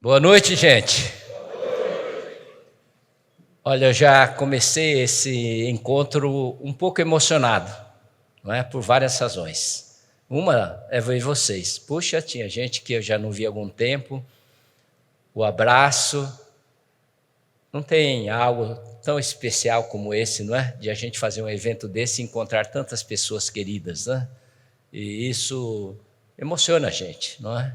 Boa noite, gente. Olha, eu já comecei esse encontro um pouco emocionado, não é? Por várias razões. Uma é ver vocês. Puxa, tinha gente que eu já não vi há algum tempo. O abraço. Não tem algo tão especial como esse, não é? De a gente fazer um evento desse e encontrar tantas pessoas queridas, né? E isso emociona a gente, não é?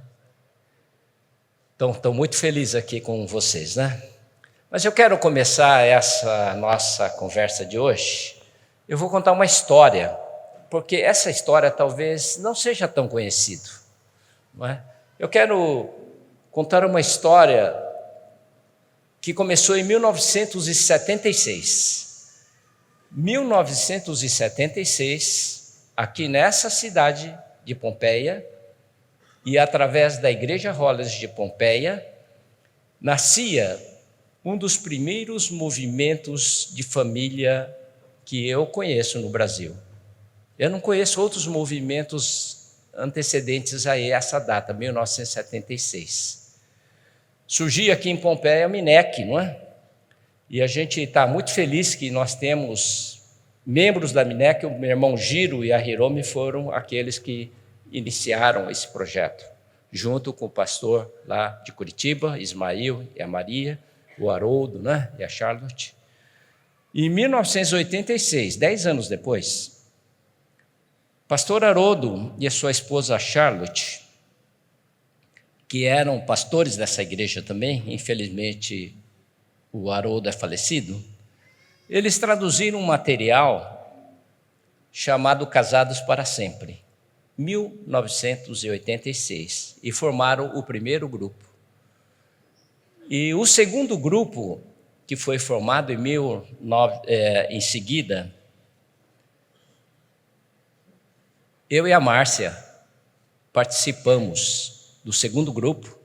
Então, estou muito feliz aqui com vocês, né? Mas eu quero começar essa nossa conversa de hoje. Eu vou contar uma história, porque essa história talvez não seja tão conhecida, não é? Eu quero contar uma história que começou em 1976. 1976, aqui nessa cidade de Pompeia, e através da Igreja Rollers de Pompeia, nascia um dos primeiros movimentos de família que eu conheço no Brasil. Eu não conheço outros movimentos antecedentes a essa data, 1976. Surgia aqui em Pompeia o MINEC, não é? E a gente está muito feliz que nós temos membros da MINEC, o meu irmão Giro e a Hiromi foram aqueles que iniciaram esse projeto, junto com o pastor lá de Curitiba, Ismael e a Maria, o Haroldo, né? E a Charlotte. Em 1986, 10 anos depois, pastor Haroldo e a sua esposa Charlotte, que eram pastores dessa igreja também, infelizmente o Haroldo é falecido, eles traduziram um material chamado Casados para Sempre, 1986, e formaram o primeiro grupo. E o segundo grupo, que foi formado em seguida, eu e a Márcia participamos do segundo grupo,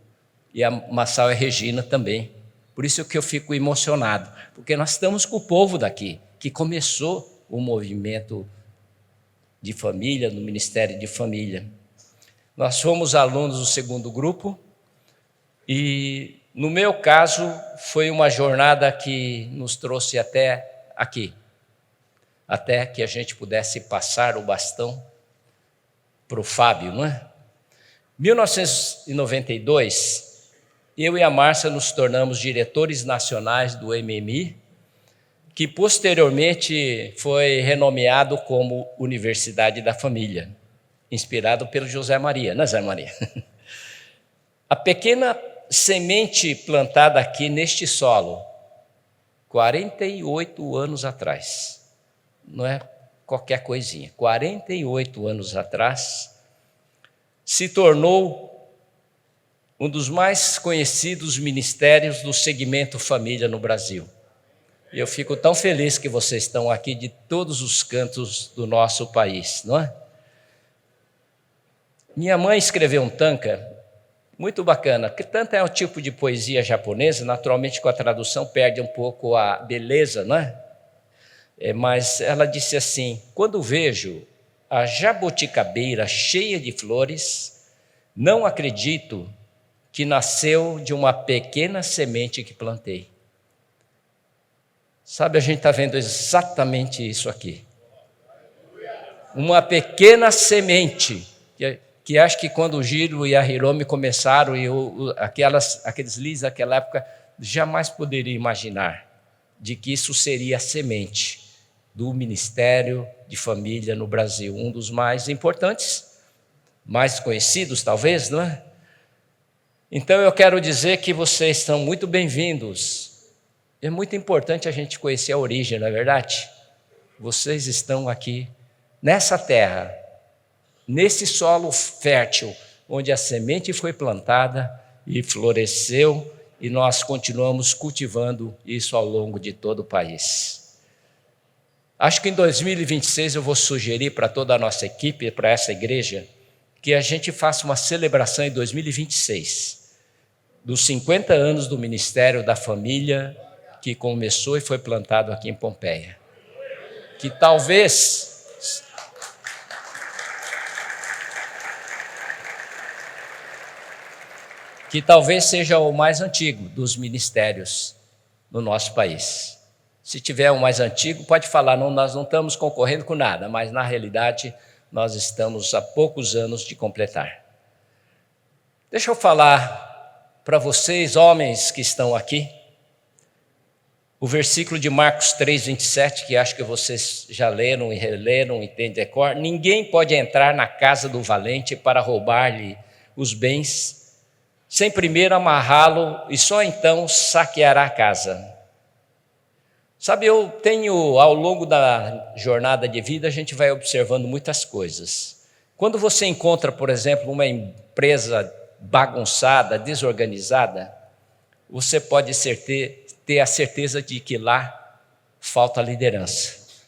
e a Massal e a Regina também. Por isso que eu fico emocionado, porque nós estamos com o povo daqui, que começou o movimento de família, no Ministério de Família. Nós fomos alunos do segundo grupo e, no meu caso, foi uma jornada que nos trouxe até aqui, até que a gente pudesse passar o bastão para o Fábio, não é? 1992, eu e a Márcia nos tornamos diretores nacionais do MMI, que posteriormente foi renomeado como Universidade da Família, inspirado pelo José Maria, né, Zé Maria? A pequena semente plantada aqui neste solo, 48 anos atrás, não é qualquer coisinha, 48 anos atrás, se tornou um dos mais conhecidos ministérios do segmento família no Brasil. E eu fico tão feliz que vocês estão aqui de todos os cantos do nosso país, não é? Minha mãe escreveu um tanka muito bacana, que tanto é o tipo de poesia japonesa, naturalmente com a tradução perde um pouco a beleza, não é? Mas ela disse assim: quando vejo a jabuticabeira cheia de flores, não acredito que nasceu de uma pequena semente que plantei. Sabe, a gente está vendo exatamente isso aqui. Uma pequena semente, que acho que quando o Giro e a Hiromi começaram, e aqueles líderes daquela época, jamais poderia imaginar de que isso seria a semente do Ministério de Família no Brasil, um dos mais importantes, mais conhecidos talvez, não é? Então eu quero dizer que vocês são muito bem-vindos. É muito importante a gente conhecer a origem, não é verdade? Vocês estão aqui nessa terra, nesse solo fértil, onde a semente foi plantada e floresceu, e nós continuamos cultivando isso ao longo de todo o país. Acho que em 2026 eu vou sugerir para toda a nossa equipe, para essa igreja, que a gente faça uma celebração em 2026, dos 50 anos do Ministério da Família, que começou e foi plantado aqui em Pompeia. Que talvez que talvez seja o mais antigo dos ministérios no nosso país. Se tiver o mais antigo, pode falar, não, nós não estamos concorrendo com nada, mas na realidade nós estamos há poucos anos de completar. Deixa eu falar para vocês, homens que estão aqui, o versículo de Marcos 3, 27, que acho que vocês já leram e releram e têm decor. Ninguém pode entrar na casa do valente para roubar-lhe os bens, sem primeiro amarrá-lo, e só então saqueará a casa. Sabe, eu tenho, ao longo da jornada de vida, a gente vai observando muitas coisas. Quando você encontra, por exemplo, uma empresa bagunçada, desorganizada, você pode ter a certeza de que lá falta liderança.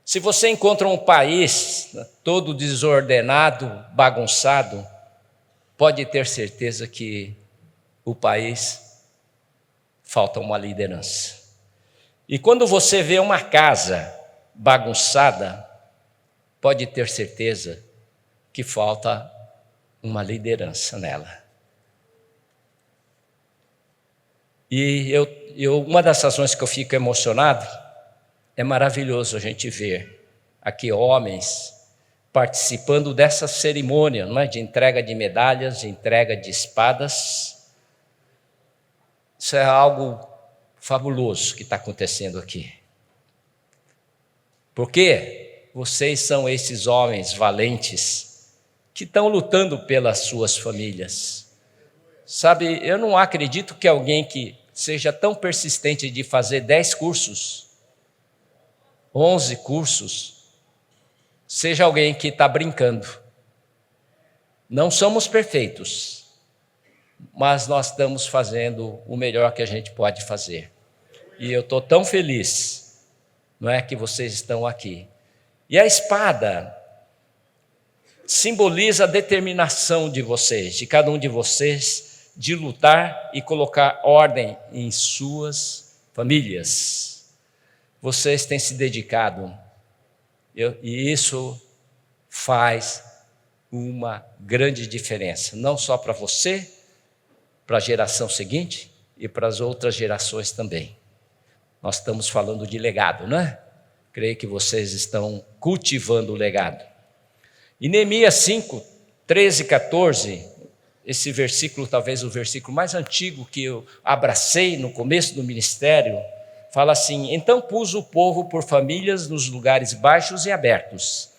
Se você encontra um país todo desordenado, bagunçado, pode ter certeza que o país falta uma liderança. E quando você vê uma casa bagunçada, pode ter certeza que falta uma liderança nela. E uma das razões que eu fico emocionado, é maravilhoso a gente ver aqui homens participando dessa cerimônia, não é? De entrega de medalhas, de entrega de espadas. Isso é algo fabuloso que está acontecendo aqui. Porque vocês são esses homens valentes que estão lutando pelas suas famílias. Sabe, eu não acredito que alguém que seja tão persistente de fazer 10 cursos, 11 cursos, seja alguém que está brincando. Não somos perfeitos, mas nós estamos fazendo o melhor que a gente pode fazer. E eu estou tão feliz, não é, que vocês estão aqui. E a espada simboliza a determinação de vocês, de cada um de vocês, de lutar e colocar ordem em suas famílias. Vocês têm se dedicado, e isso faz uma grande diferença, não só para você, para a geração seguinte e para as outras gerações também. Nós estamos falando de legado, não é? Creio que vocês estão cultivando o legado. Em Neemias 5, 13 e 14, esse versículo, talvez o versículo mais antigo que eu abracei no começo do ministério, fala assim: então pus o povo por famílias nos lugares baixos e abertos,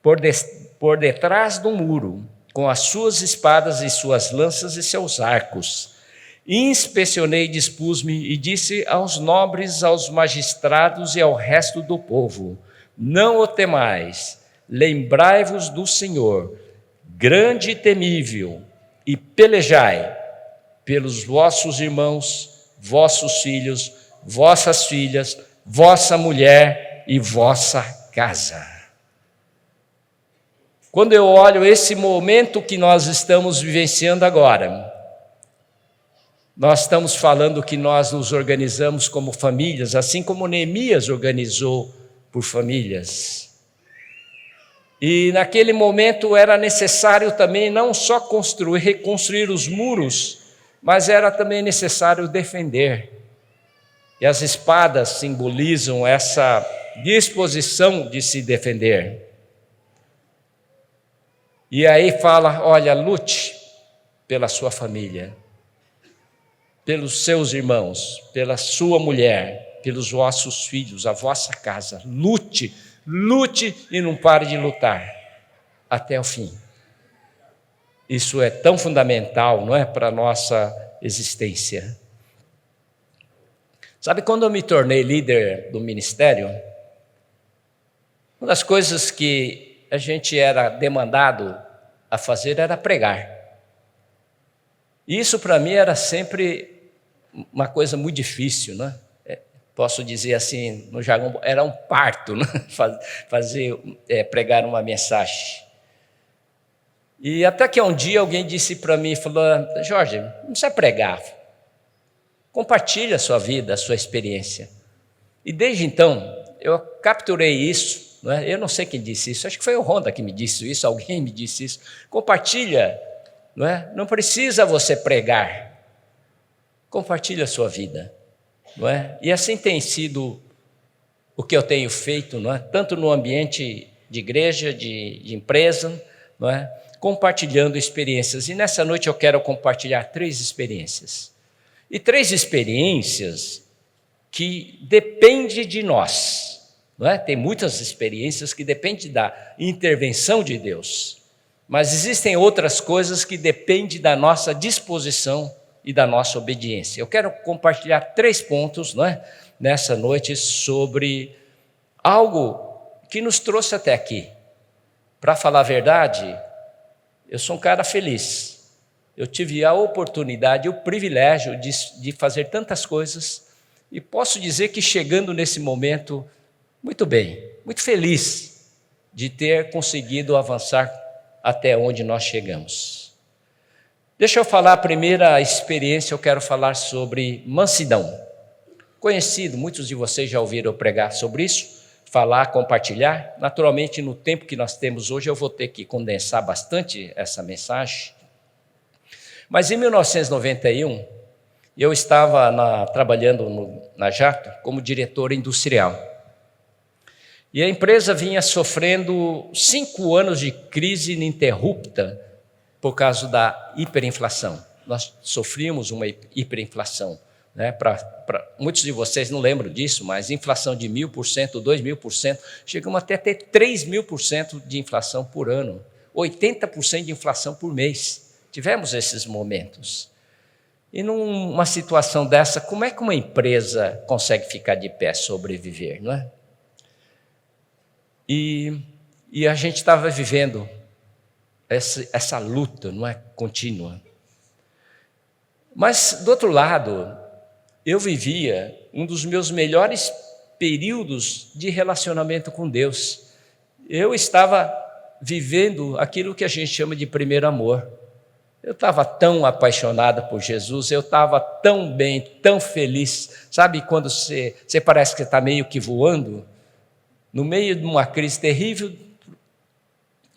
por detrás do muro, com as suas espadas e suas lanças e seus arcos. Inspecionei, dispus-me e disse aos nobres, aos magistrados e ao resto do povo: não o temais, lembrai-vos do Senhor, grande e temível, e pelejai pelos vossos irmãos, vossos filhos, vossas filhas, vossa mulher e vossa casa. Quando eu olho esse momento que nós estamos vivenciando agora, nós estamos falando que nós nos organizamos como famílias, assim como Neemias organizou por famílias. E naquele momento era necessário também não só reconstruir os muros, mas era também necessário defender. E as espadas simbolizam essa disposição de se defender. E aí fala, olha, lute pela sua família, pelos seus irmãos, pela sua mulher, pelos vossos filhos, a vossa casa. Lute e não pare de lutar até o fim. Isso é tão fundamental, não é, para a nossa existência. Sabe, quando eu me tornei líder do ministério, uma das coisas que a gente era demandado a fazer era pregar. E isso para mim era sempre uma coisa muito difícil, né? Posso dizer assim, no jargão, era um parto, né? Pregar uma mensagem. E até que um dia alguém disse para mim, falou: Jorge, não precisa pregar, compartilha a sua vida, a sua experiência. E desde então, eu capturei isso, não é? Eu não sei quem disse isso, acho que foi o Honda que me disse isso, alguém me disse isso. Compartilha não é? Não precisa você pregar. Compartilhe a sua vida, não é? E assim tem sido o que eu tenho feito, não é? Tanto no ambiente de igreja, de empresa, não é? Compartilhando experiências. E nessa noite eu quero compartilhar 3 experiências. E 3 experiências que dependem de nós, não é? Tem muitas experiências que dependem da intervenção de Deus, mas existem outras coisas que dependem da nossa disposição e da nossa obediência. Eu quero compartilhar 3 pontos, não é? Nessa noite sobre algo que nos trouxe até aqui. Para falar a verdade, eu sou um cara feliz. Eu tive a oportunidade, o privilégio de fazer tantas coisas e posso dizer que chegando nesse momento, muito bem, muito feliz de ter conseguido avançar até onde nós chegamos. Deixa eu falar a primeira experiência, eu quero falar sobre mansidão. Conhecido, muitos de vocês já ouviram eu pregar sobre isso, falar, compartilhar. Naturalmente, no tempo que nós temos hoje, eu vou ter que condensar bastante essa mensagem. Mas em 1991, eu estava trabalhando na Jato como diretor industrial. E a empresa vinha sofrendo 5 anos de crise ininterrupta por causa da hiperinflação. Nós sofríamos uma hiperinflação, né? Muitos de vocês não lembram disso, mas inflação de 1.000%, 2.000%, chegamos até a ter 3.000% de inflação por ano, 80% de inflação por mês. Tivemos esses momentos. E numa situação dessa, como é que uma empresa consegue ficar de pé, sobreviver, não é? E a gente estava vivendo essa luta, não é, contínua. Mas, do outro lado, eu vivia um dos meus melhores períodos de relacionamento com Deus. Eu estava vivendo aquilo que a gente chama de primeiro amor. Eu estava tão apaixonado por Jesus, eu estava tão bem, tão feliz. Sabe quando você parece que está meio que voando? No meio de uma crise terrível,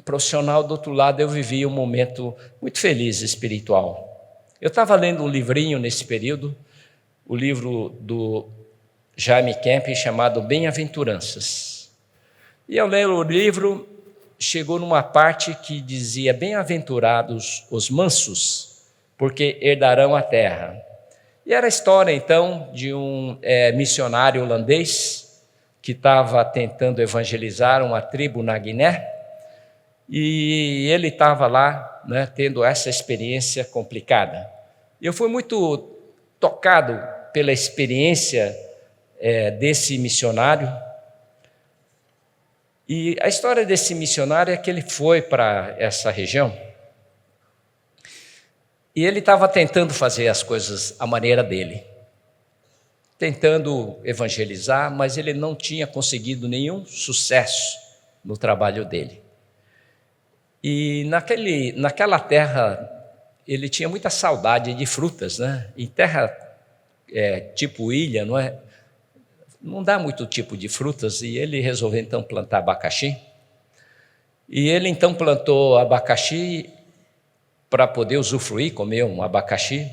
profissional, do outro lado, eu vivia um momento muito feliz espiritual. Eu estava lendo um livrinho nesse período, o livro do Jaime Kemp, chamado Bem-aventuranças. E ao ler o livro, chegou numa parte que dizia: bem-aventurados os mansos, porque herdarão a terra. E era a história, então, de um missionário holandês que estava tentando evangelizar uma tribo na Guiné, e ele estava lá, né, tendo essa experiência complicada. Eu fui muito tocado pela experiência desse missionário. E a história desse missionário é que ele foi para essa região e ele estava tentando fazer as coisas à maneira dele, tentando evangelizar, mas ele não tinha conseguido nenhum sucesso no trabalho dele. E naquela terra ele tinha muita saudade de frutas, né? Em terra tipo ilha, não dá muito tipo de frutas, e ele resolveu então plantar abacaxi. E ele então plantou abacaxi para poder usufruir, comer um abacaxi,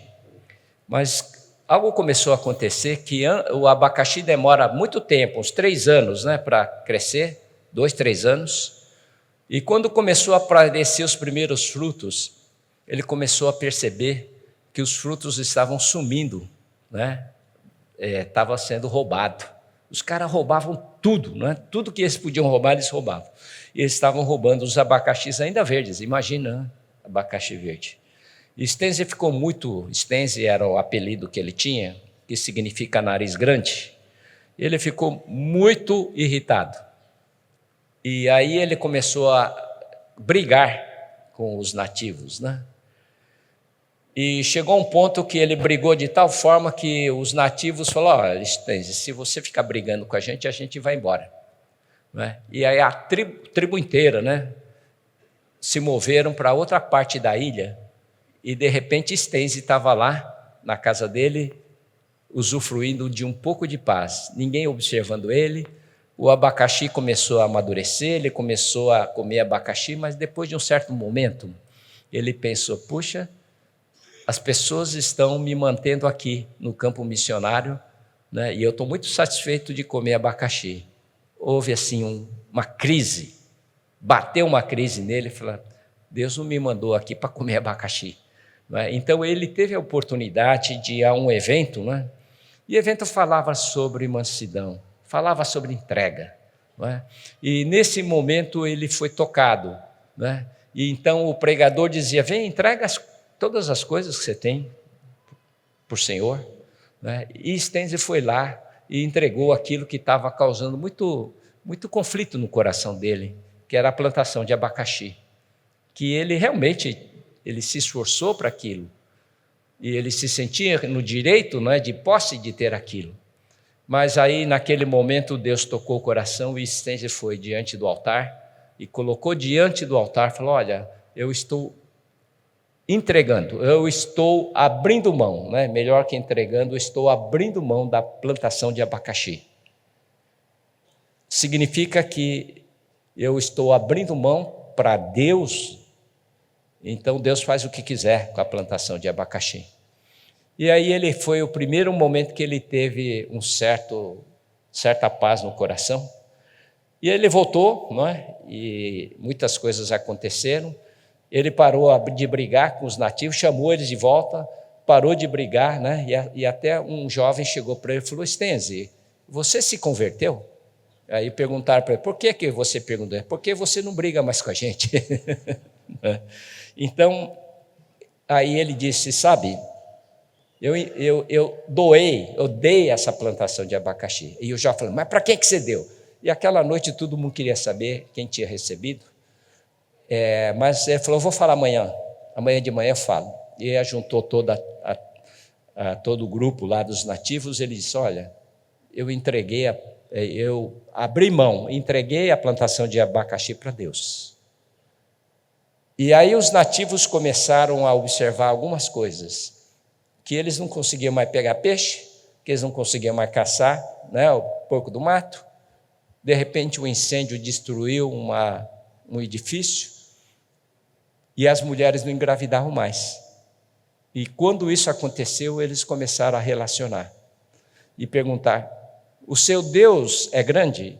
mas algo começou a acontecer que o abacaxi demora muito tempo, uns 3 anos, né, para crescer, 2, 3 anos, e quando começou a aparecer os primeiros frutos, ele começou a perceber que os frutos estavam sumindo, né? Estava sendo roubado. Os caras roubavam tudo, né? Tudo que eles podiam roubar, eles roubavam. E eles estavam roubando os abacaxis ainda verdes, imagina, né? Abacaxi verde. E Stenzi ficou muito, Stenzi era o apelido que ele tinha, que significa nariz grande. Ele ficou muito irritado. E aí ele começou a brigar com os nativos, né? E chegou um ponto que ele brigou de tal forma que os nativos falaram: olha, Stenzi, se você ficar brigando com a gente vai embora. Né? E aí a tribo inteira, né, se moveram para outra parte da ilha, e de repente Stenzi estava lá na casa dele, usufruindo de um pouco de paz, ninguém observando ele. O abacaxi começou a amadurecer, ele começou a comer abacaxi, mas depois de um certo momento, ele pensou, puxa, as pessoas estão me mantendo aqui no campo missionário, né? E eu estou muito satisfeito de comer abacaxi. Houve assim uma crise, bateu uma crise nele, falou, Deus não me mandou aqui para comer abacaxi. Né? Então ele teve a oportunidade de ir a um evento, né? E o evento falava sobre mansidão, falava sobre entrega. Né? E nesse momento ele foi tocado. Né? E então o pregador dizia, vem, entrega todas as coisas que você tem para o Senhor. Né? E Stenzi foi lá e entregou aquilo que estava causando muito conflito no coração dele, que era a plantação de abacaxi, que ele realmente se esforçou para aquilo, e ele se sentia no direito, não é, de posse de ter aquilo. Mas aí, naquele momento, Deus tocou o coração e Stenzi foi diante do altar e colocou diante do altar, falou, olha, eu estou entregando, eu estou abrindo mão, né? Melhor que entregando, eu estou abrindo mão da plantação de abacaxi. Significa que eu estou abrindo mão para Deus, então Deus faz o que quiser com a plantação de abacaxi. E aí ele foi o primeiro momento que ele teve certa paz no coração. E ele voltou, não é? E muitas coisas aconteceram. Ele parou de brigar com os nativos, chamou eles de volta, parou de brigar, né? E até um jovem chegou para ele e falou, Stenzi, você se converteu? Aí perguntaram para ele, por que você perguntou? Porque você não briga mais com a gente. Então, aí ele disse, sabe, eu dei essa plantação de abacaxi. E o jovem falou, mas para que você deu? E aquela noite todo mundo queria saber quem tinha recebido. Mas ele falou, vou falar amanhã de manhã eu falo. E aí juntou todo o grupo lá dos nativos, ele disse, olha, eu abri mão, entreguei a plantação de abacaxi para Deus. E aí os nativos começaram a observar algumas coisas, que eles não conseguiam mais pegar peixe, que eles não conseguiam mais caçar, né, o porco do mato. De repente um incêndio destruiu um edifício e as mulheres não engravidavam mais. E quando isso aconteceu, eles começaram a relacionar e perguntar, o seu Deus é grande?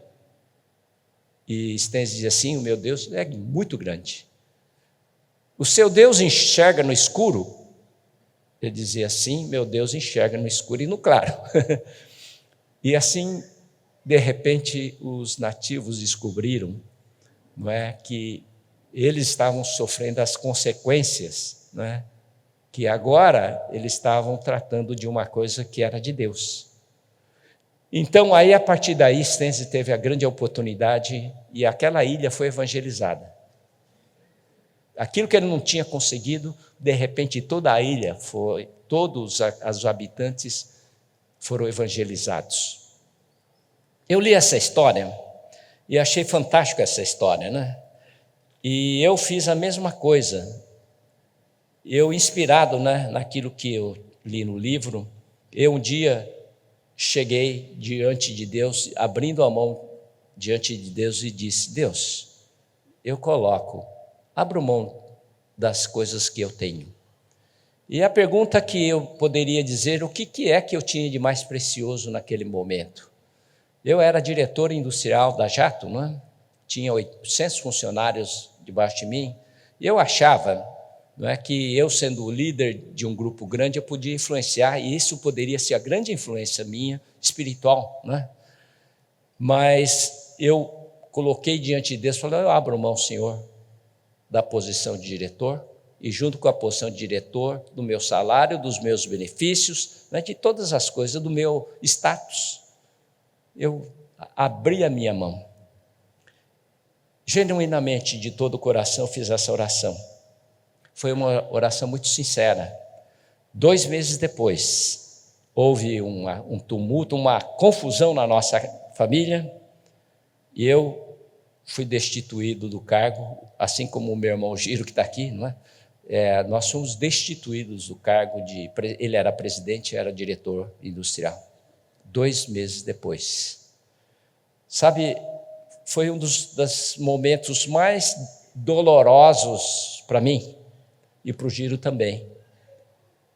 E Stenzi dizia assim, o meu Deus é muito grande. O seu Deus enxerga no escuro? Ele dizia assim, meu Deus enxerga no escuro e no claro. E assim, de repente, os nativos descobriram, não é, que eles estavam sofrendo as consequências, não é, que agora eles estavam tratando de uma coisa que era de Deus. Então, aí, a partir daí, Stenzi teve a grande oportunidade e aquela ilha foi evangelizada. Aquilo que ele não tinha conseguido, de repente toda a ilha todos os habitantes foram evangelizados. Eu li essa história e achei fantástica essa história, né? E eu fiz a mesma coisa. Eu, inspirado, né, naquilo que eu li no livro, eu um dia cheguei diante de Deus, abrindo a mão diante de Deus e disse, Deus, eu abro mão das coisas que eu tenho. E a pergunta que eu poderia dizer, o que é que eu tinha de mais precioso naquele momento? Eu era diretor industrial da Jato, não é? Tinha 800 funcionários debaixo de mim, e eu achava, não é, que eu sendo o líder de um grupo grande, eu podia influenciar, e isso poderia ser a grande influência minha, espiritual, não é? Mas eu coloquei diante de Deus, falei, eu abro mão, Senhor, da posição de diretor, e junto com a posição de diretor, do meu salário, dos meus benefícios, né, de todas as coisas, do meu status, eu abri a minha mão. Genuinamente, de todo o coração, fiz essa oração. Foi uma oração muito sincera. 2 meses depois, houve um tumulto, uma confusão na nossa família, e eu fui destituído do cargo, assim como o meu irmão Giro, que está aqui, não é? Nós fomos destituídos do cargo ele era presidente, era diretor industrial. 2 meses depois. Sabe, foi um dos momentos mais dolorosos para mim, e para o Giro também.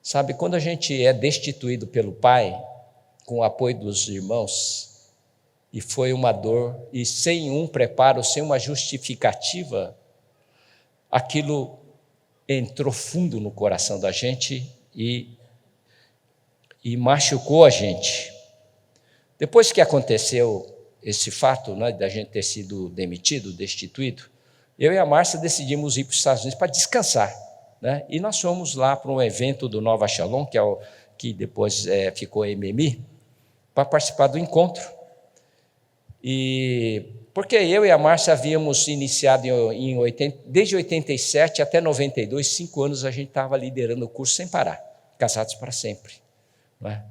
Sabe, quando a gente é destituído pelo pai, com o apoio dos irmãos, e foi uma dor, e sem um preparo, sem uma justificativa, aquilo entrou fundo no coração da gente e machucou a gente. Depois que aconteceu esse fato, né, da gente ter sido demitido, destituído, eu e a Márcia decidimos ir para os Estados Unidos para descansar, né? E nós fomos lá para um evento do Nova Shalom, que é o que depois ficou MMI, para participar do encontro. E porque eu e a Márcia havíamos iniciado desde 87 até 92, 5 anos a gente estava liderando o curso sem parar, casados para sempre, não é?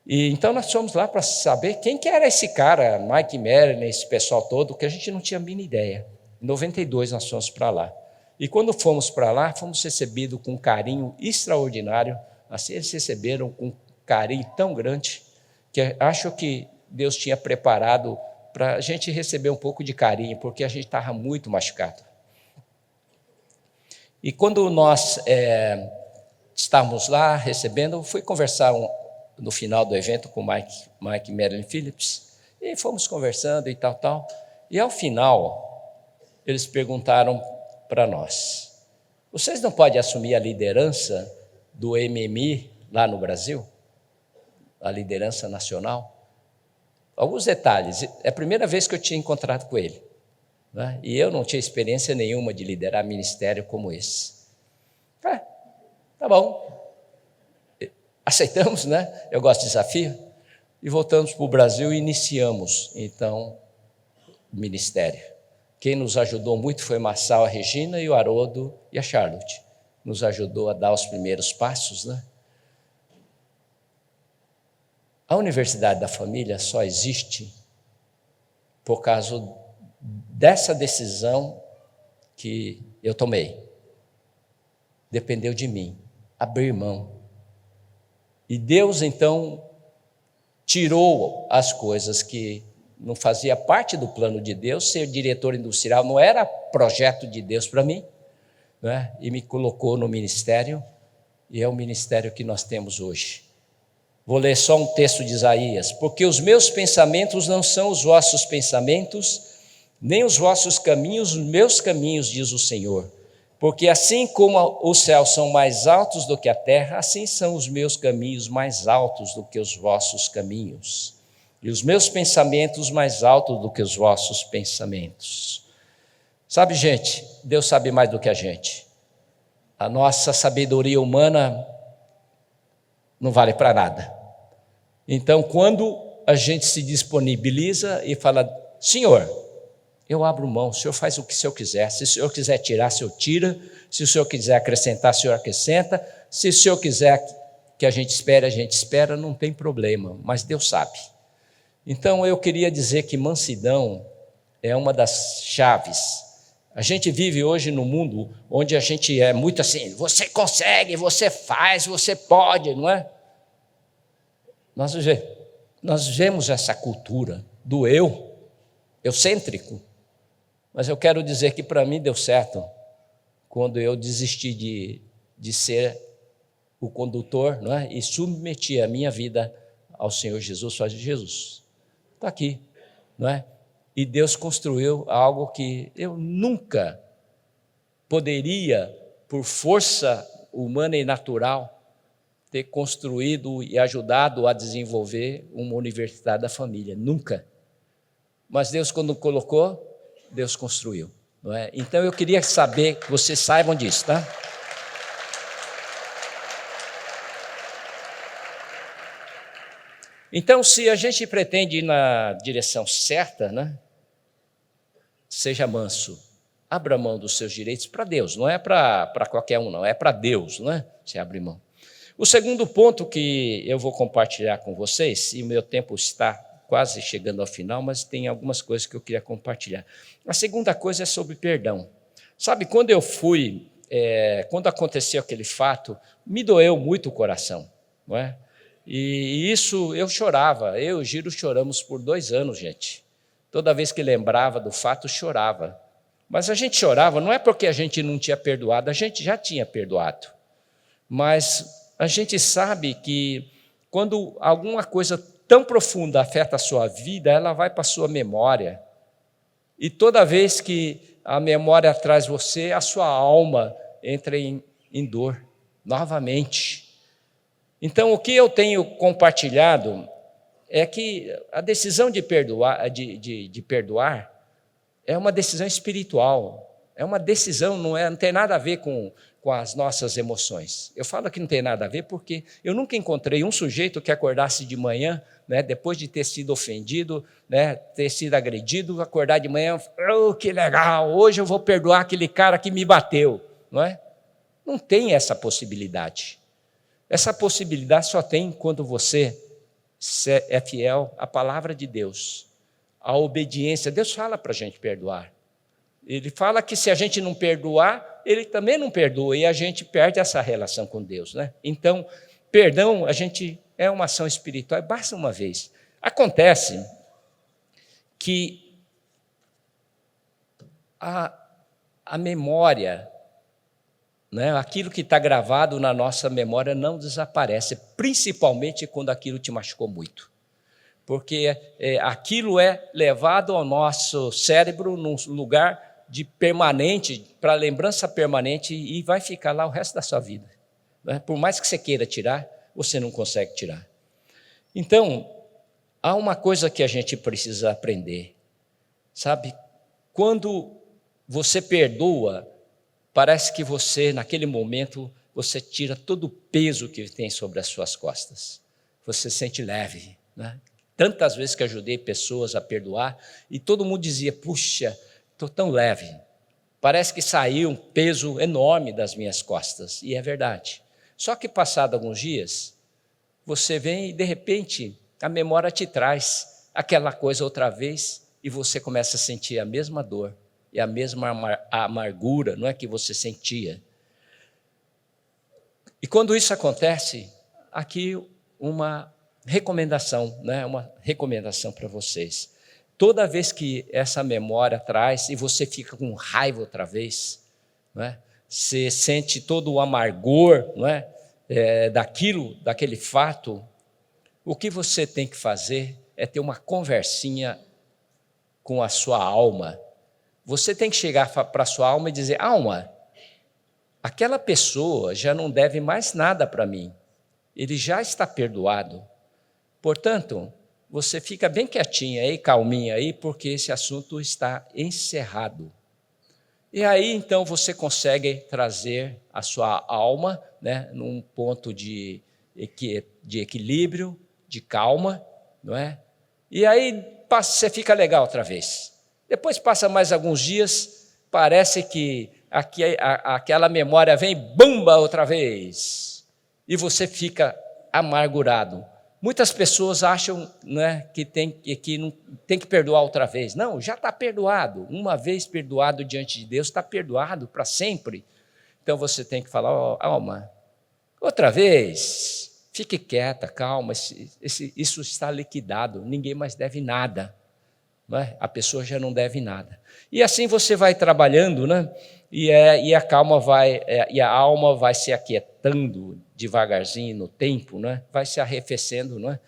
E então nós fomos lá para saber quem que era esse cara, Mike Merlin, esse pessoal todo, que a gente não tinha a mínima ideia. Em 92 nós fomos para lá. E quando fomos para lá, fomos recebidos com um carinho extraordinário. Assim, eles receberam com um carinho tão grande, que acho que Deus tinha preparado para a gente receber um pouco de carinho, porque a gente estava muito machucado. E quando nós estávamos lá recebendo, fui conversar no final do evento com o Mike Merlin Phillips, e fomos conversando e tal. E ao final, eles perguntaram para nós: vocês não podem assumir a liderança do MMI lá no Brasil? A liderança nacional? Alguns detalhes. É a primeira vez que eu tinha encontrado com ele, né? E eu não tinha experiência nenhuma de liderar ministério como esse. Tá bom. Aceitamos, né? Eu gosto de desafio. E voltamos para o Brasil e iniciamos, então, o ministério. Quem nos ajudou muito foi Marçal, a Regina, e o Haroldo e a Charlotte. Nos ajudou a dar os primeiros passos, né? A Universidade da Família só existe por causa dessa decisão que eu tomei. Dependeu de mim, abrir mão. E Deus, então, tirou as coisas que não fazia parte do plano de Deus. Ser diretor industrial não era projeto de Deus para mim, né? E me colocou no ministério, e é o ministério que nós temos hoje. Vou ler só um texto de Isaías. Porque os meus pensamentos não são os vossos pensamentos, nem os vossos caminhos, os meus caminhos, diz o Senhor. Porque assim como os céus são mais altos do que a terra, assim são os meus caminhos mais altos do que os vossos caminhos, e os meus pensamentos mais altos do que os vossos pensamentos. Sabe, gente, Deus sabe mais do que a gente. A nossa sabedoria humana não vale para nada. Então, quando a gente se disponibiliza e fala: Senhor, eu abro mão, o Senhor faz o que o Senhor quiser. Se o Senhor quiser tirar, o Senhor tira. Se o Senhor quiser acrescentar, o Senhor acrescenta. Se o Senhor quiser que a gente espera, não tem problema, mas Deus sabe. Então, eu queria dizer que mansidão é uma das chaves. A gente vive hoje num mundo onde a gente é muito assim: você consegue, você faz, você pode, não é? Nós vemos essa cultura do eucêntrico, mas eu quero dizer que para mim deu certo quando eu desisti de ser o condutor, não é? E submeti a minha vida ao Senhor Jesus, só de Jesus. Está aqui, não é? E Deus construiu algo que eu nunca poderia, por força humana e natural, ter construído e ajudado a desenvolver uma universidade da família. Nunca. Mas Deus, quando colocou, Deus construiu, não é? Então eu queria saber que vocês saibam disso, tá? Então, se a gente pretende ir na direção certa, né? Seja manso, abra mão dos seus direitos para Deus, não é para qualquer um, não, é para Deus, não é? Você abre mão. O segundo ponto que eu vou compartilhar com vocês, e o meu tempo está quase chegando ao final, mas tem algumas coisas que eu queria compartilhar. A segunda coisa é sobre perdão. Sabe, quando eu fui, quando aconteceu aquele fato, me doeu muito o coração, não é? E isso eu chorava, eu e o Giro choramos por 2 anos, gente. Toda vez que lembrava do fato, chorava. Mas a gente chorava, não é porque a gente não tinha perdoado, a gente já tinha perdoado. Mas a gente sabe que quando alguma coisa tão profunda afeta a sua vida, ela vai para a sua memória. E toda vez que a memória traz você, a sua alma entra em dor novamente. Então, o que eu tenho compartilhado é que a decisão de perdoar, de perdoar é uma decisão espiritual, é uma decisão, não tem nada a ver com as nossas emoções. Eu falo que não tem nada a ver porque eu nunca encontrei um sujeito que acordasse de manhã, né, depois de ter sido ofendido, né, ter sido agredido, acordar de manhã, oh, que legal, hoje eu vou perdoar aquele cara que me bateu, não é? Não tem essa possibilidade. Essa possibilidade só tem quando você é fiel à palavra de Deus, à obediência. Deus fala para a gente perdoar. Ele fala que se a gente não perdoar, Ele também não perdoa, e a gente perde essa relação com Deus, né? Então, perdão, é uma ação espiritual, basta uma vez. Acontece que a memória, né, aquilo que está gravado na nossa memória não desaparece, principalmente quando aquilo te machucou muito. Porque aquilo é levado ao nosso cérebro num lugar de permanente, para lembrança permanente, e vai ficar lá o resto da sua vida. Né? Por mais que você queira tirar, você não consegue tirar. Então, há uma coisa que a gente precisa aprender, sabe? Quando você perdoa, parece que você, naquele momento, você tira todo o peso que tem sobre as suas costas. Você se sente leve, né? Tantas vezes que ajudei pessoas a perdoar, e todo mundo dizia, puxa, estou tão leve, parece que saiu um peso enorme das minhas costas, e é verdade. Só que passado alguns dias, você vem e de repente a memória te traz aquela coisa outra vez, e você começa a sentir a mesma dor, e a mesma amargura, não é, que você sentia. E quando isso acontece, aqui uma recomendação, né, uma recomendação para vocês. Toda vez que essa memória traz e você fica com raiva outra vez, não é? Você sente todo o amargor, não é? Daquele fato, o que você tem que fazer é ter uma conversinha com a sua alma. Você tem que chegar para a sua alma e dizer, alma, aquela pessoa já não deve mais nada para mim, ele já está perdoado. Portanto, você fica bem quietinha aí, calminha aí, porque esse assunto está encerrado. E aí, então, você consegue trazer a sua alma, né, num ponto de equilíbrio, de calma, não é? E aí você fica legal outra vez. Depois passa mais alguns dias, parece que aquela memória vem, bumba, outra vez. E você fica amargurado. Muitas pessoas acham, né, que não tem que perdoar outra vez. Não, já está perdoado. Uma vez perdoado diante de Deus, está perdoado para sempre. Então você tem que falar, oh, alma, outra vez, fique quieta, calma, isso está liquidado, ninguém mais deve nada. Não é? A pessoa já não deve nada. E assim você vai trabalhando, né? E a alma vai se aquietando devagarzinho no tempo, né? Vai se arrefecendo. Né?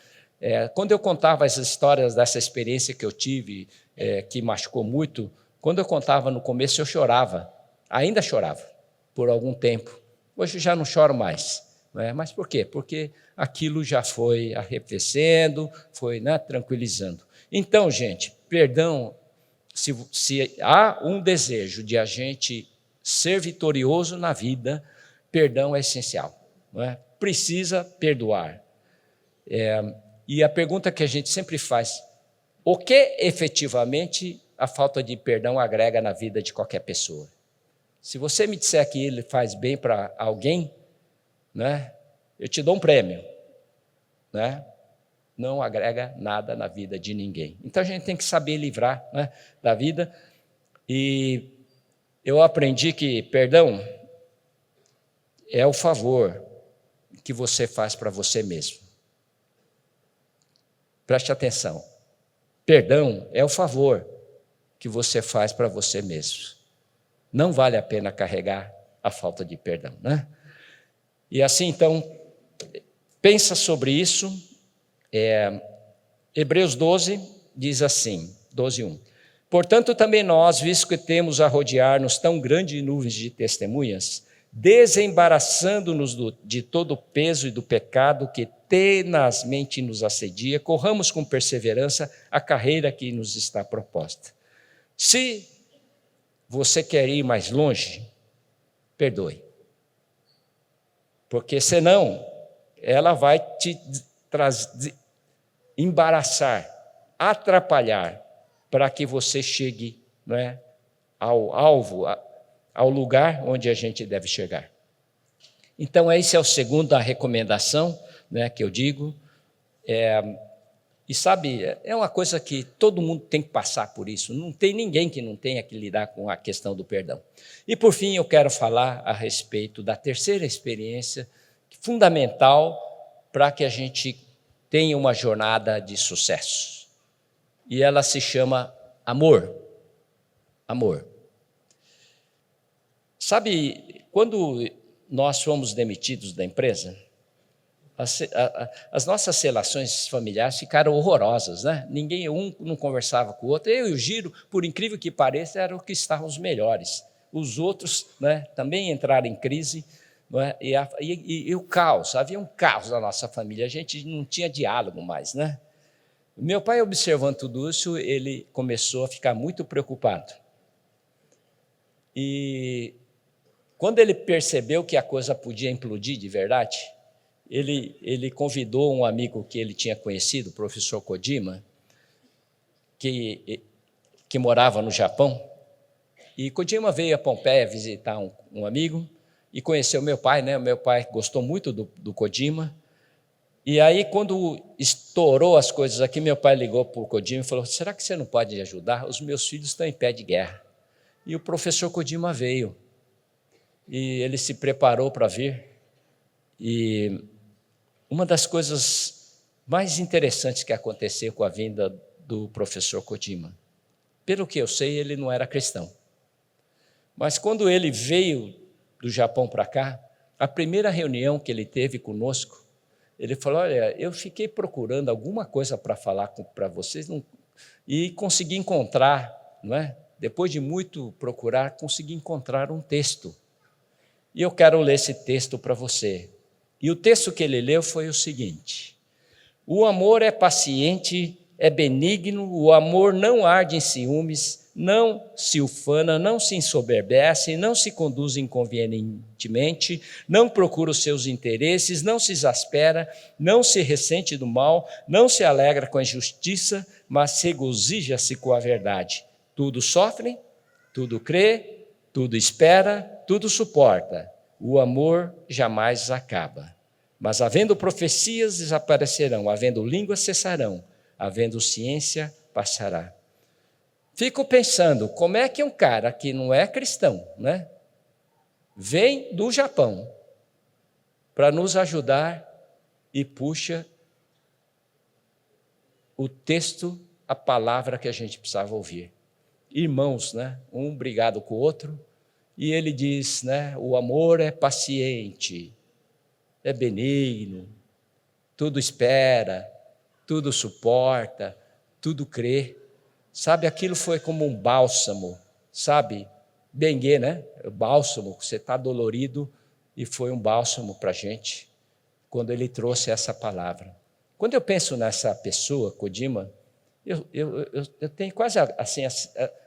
Quando eu contava as histórias dessa experiência que eu tive, que machucou muito, quando eu contava no começo eu chorava, ainda chorava por algum tempo. Hoje já não choro mais. Né? Mas por quê? Porque aquilo já foi arrefecendo, foi, né, tranquilizando. Então, gente, perdão, se há um desejo de a gente ser vitorioso na vida, perdão é essencial. Não é? Precisa perdoar. E a pergunta que a gente sempre faz, o que efetivamente a falta de perdão agrega na vida de qualquer pessoa? Se você me disser que ele faz bem para alguém, né, eu te dou um prêmio, né? Não agrega nada na vida de ninguém. Então a gente tem que saber livrar, né, da vida. E eu aprendi que perdão é o favor que você faz para você mesmo. Preste atenção. Perdão é o favor que você faz para você mesmo. Não vale a pena carregar a falta de perdão, né? E assim, então, pensa sobre isso. Hebreus 12 diz assim, 12:1. Portanto, também nós, visto que temos a rodear-nos tão grandes nuvens de testemunhas, desembaraçando-nos de todo o peso e do pecado que tenazmente nos assedia, corramos com perseverança a carreira que nos está proposta. Se você quer ir mais longe, perdoe. Porque senão ela vai te embaraçar, atrapalhar, para que você chegue, não é, ao alvo, ao lugar onde a gente deve chegar. Então, essa é a segunda recomendação, né, que eu digo. E sabe, é uma coisa que todo mundo tem que passar por isso. Não tem ninguém que não tenha que lidar com a questão do perdão. E, por fim, eu quero falar a respeito da terceira experiência, fundamental para que a gente tenha uma jornada de sucesso. E ela se chama amor. Amor. Sabe, quando nós fomos demitidos da empresa, as nossas relações familiares ficaram horrorosas, né? Um não conversava com o outro. Eu e o Giro, por incrível que pareça, eram os que estavam os melhores. Os outros, né, também entraram em crise, não é? E o caos, havia um caos na nossa família, a gente não tinha diálogo mais, né? Meu pai, observando tudo isso, ele começou a ficar muito preocupado. E quando ele percebeu que a coisa podia implodir de verdade, ele convidou um amigo que ele tinha conhecido, o professor Kojima, que morava no Japão. E Kojima veio a Pompeia visitar um amigo e conheceu meu pai, né? Meu pai gostou muito do Kojima. E aí, quando estourou as coisas aqui, meu pai ligou para o Kojima e falou: será que você não pode me ajudar? Os meus filhos estão em pé de guerra. E o professor Kojima veio. E ele se preparou para vir. E uma das coisas mais interessantes que aconteceu com a vinda do professor Kojima, pelo que eu sei, ele não era cristão. Mas quando ele veio do Japão para cá, a primeira reunião que ele teve conosco, ele falou: olha, eu fiquei procurando alguma coisa para falar para vocês e consegui encontrar, não é? Depois de muito procurar, consegui encontrar um texto. E eu quero ler esse texto para você. E o texto que ele leu foi o seguinte: o amor é paciente, é benigno, o amor não arde em ciúmes, não se ufana, não se ensoberbece, não se conduz inconvenientemente, não procura os seus interesses, não se exaspera, não se ressente do mal, não se alegra com a injustiça, mas regozija-se com a verdade. Tudo sofre, tudo crê, tudo espera, tudo suporta. O amor jamais acaba. Mas havendo profecias, desaparecerão, havendo línguas, cessarão, havendo ciência, passará. Fico pensando, como é que um cara que não é cristão, né, vem do Japão para nos ajudar e puxa o texto, a palavra que a gente precisava ouvir. Irmãos, né, um brigado com o outro, e ele diz, né, o amor é paciente, é benigno, tudo espera, tudo suporta, tudo crê. Sabe, aquilo foi como um bálsamo, sabe? Bengue, né? O bálsamo, você está dolorido, e foi um bálsamo para a gente, quando ele trouxe essa palavra. Quando eu penso nessa pessoa, Kojima, eu tenho quase assim,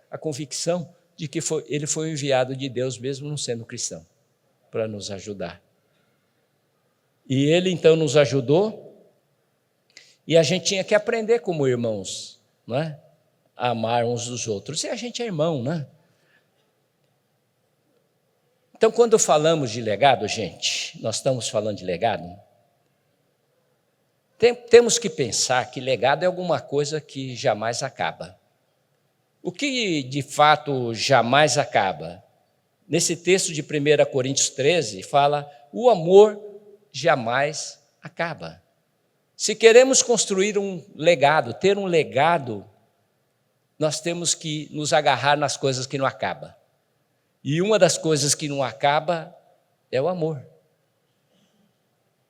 a convicção de que ele foi o enviado de Deus, mesmo não sendo cristão, para nos ajudar. E ele, então, nos ajudou, e a gente tinha que aprender como irmãos, não é? A amar uns dos outros. E a gente é irmão, né? Então, quando falamos de legado, gente, nós estamos falando de legado, temos que pensar que legado é alguma coisa que jamais acaba. O que, de fato, jamais acaba? Nesse texto de 1 Coríntios 13, fala: o amor jamais acaba. Se queremos construir um legado, ter um legado, nós temos que nos agarrar nas coisas que não acabam. E uma das coisas que não acaba é o amor.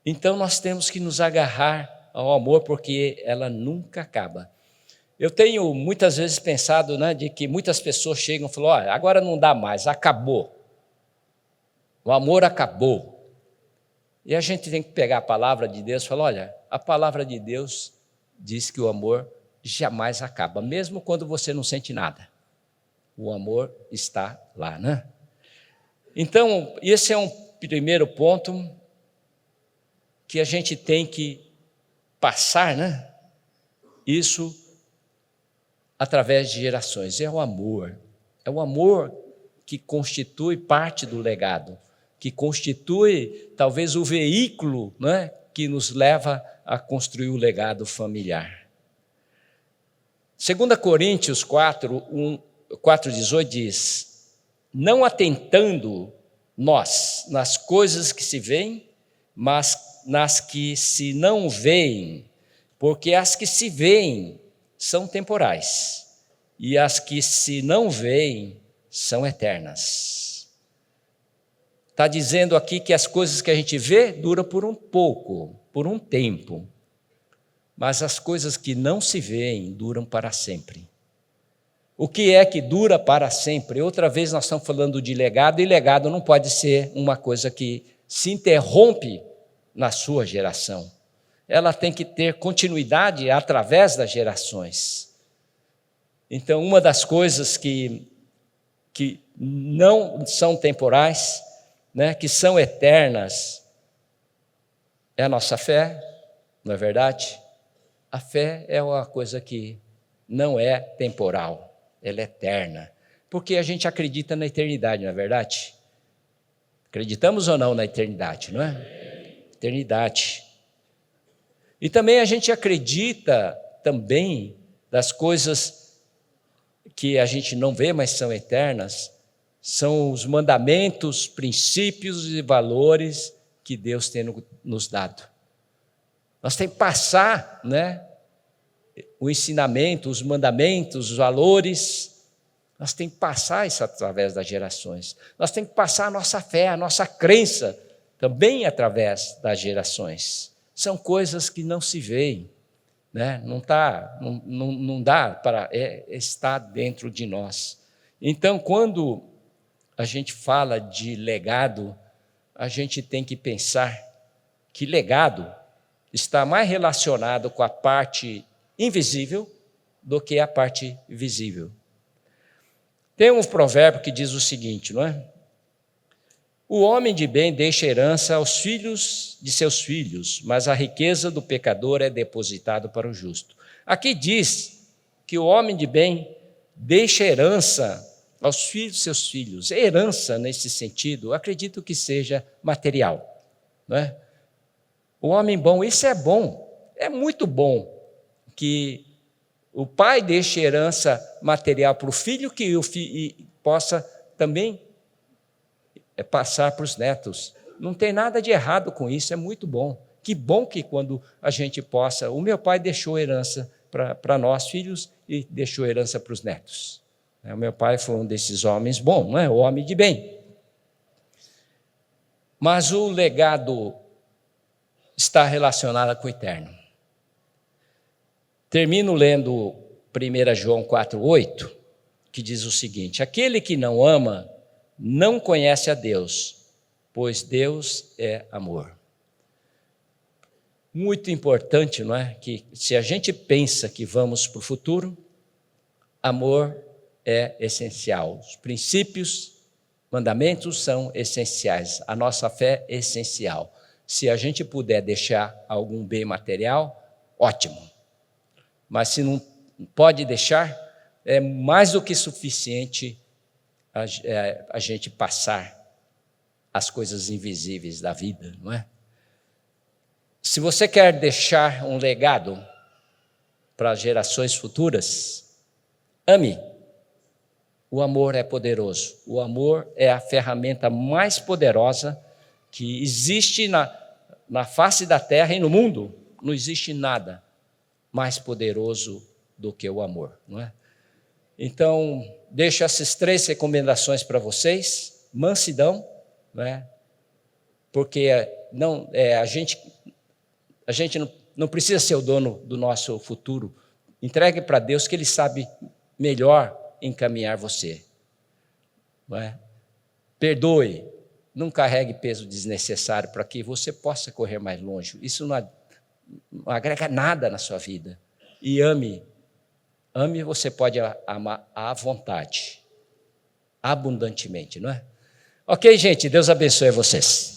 Então nós temos que nos agarrar ao amor, porque ela nunca acaba. Eu tenho muitas vezes pensado, de que muitas pessoas chegam e falam: olha, agora não dá mais, acabou. O amor acabou. E a gente tem que pegar a palavra de Deus e falar: olha, a palavra de Deus diz que o amor jamais acaba, mesmo quando você não sente nada. O amor está lá, né? Então, esse é um primeiro ponto que a gente tem que passar, isso através de gerações. É o amor que constitui parte do legado, que constitui talvez o veículo, que nos leva a construir o legado familiar. 2 Coríntios 4:18 diz: não atentando nós nas coisas que se veem, mas nas que se não veem, porque as que se veem são temporais, e as que se não veem são eternas. Está dizendo aqui que as coisas que a gente vê duram por um pouco, por um tempo, mas as coisas que não se veem duram para sempre. O que é que dura para sempre? Outra vez nós estamos falando de legado, e legado não pode ser uma coisa que se interrompe na sua geração. Ela tem que ter continuidade através das gerações. Então, uma das coisas que não são temporais, que são eternas, é a nossa fé, não é verdade? A fé é uma coisa que não é temporal, ela é eterna, porque a gente acredita na eternidade, não é verdade? Acreditamos ou não na eternidade, não é? Eternidade. E também a gente acredita também das coisas que a gente não vê, mas são eternas, são os mandamentos, princípios e valores que Deus tem nos dado. Nós temos que passar, o ensinamento, os mandamentos, os valores, nós temos que passar isso através das gerações. Nós temos que passar a nossa fé, a nossa crença, também através das gerações. São coisas que não se veem, não dá para estar dentro de nós. Então, quando a gente fala de legado, a gente tem que pensar que legado está mais relacionado com a parte invisível do que a parte visível. Tem um provérbio que diz o seguinte, não é? O homem de bem deixa herança aos filhos de seus filhos, mas a riqueza do pecador é depositada para o justo. Aqui diz que o homem de bem deixa herança aos filhos de seus filhos. Herança, nesse sentido, acredito que seja material, não é? O homem bom, isso é bom, é muito bom que o pai deixe herança material para o filho, que o filho possa também passar para os netos. Não tem nada de errado com isso, é muito bom. Que bom que quando a gente possa... O meu pai deixou herança para nós, filhos, e deixou herança para os netos. O meu pai foi um desses homens bons, não é? O homem de bem. Mas o legado está relacionado com o eterno. Termino lendo 1 João 4:8, que diz o seguinte: aquele que não ama não conhece a Deus, pois Deus é amor. Muito importante, não é? Que se a gente pensa que vamos para o futuro, amor é essencial. Os princípios, mandamentos são essenciais. A nossa fé é essencial. Se a gente puder deixar algum bem material, ótimo. Mas se não pode deixar, é mais do que suficiente a gente passar as coisas invisíveis da vida, não é? Se você quer deixar um legado para as gerações futuras, ame. O amor é poderoso. O amor é a ferramenta mais poderosa que existe na face da terra e no mundo. Não existe nada mais poderoso do que o amor, não é? Então, deixo essas 3 recomendações para vocês. Mansidão, né? Porque a gente não precisa ser o dono do nosso futuro. Entregue para Deus, que Ele sabe melhor encaminhar você. Não é? Perdoe, não carregue peso desnecessário para que você possa correr mais longe. Isso não agrega nada na sua vida. E ame. Ame, você pode amar à vontade, abundantemente, não é? Ok, gente, Deus abençoe vocês.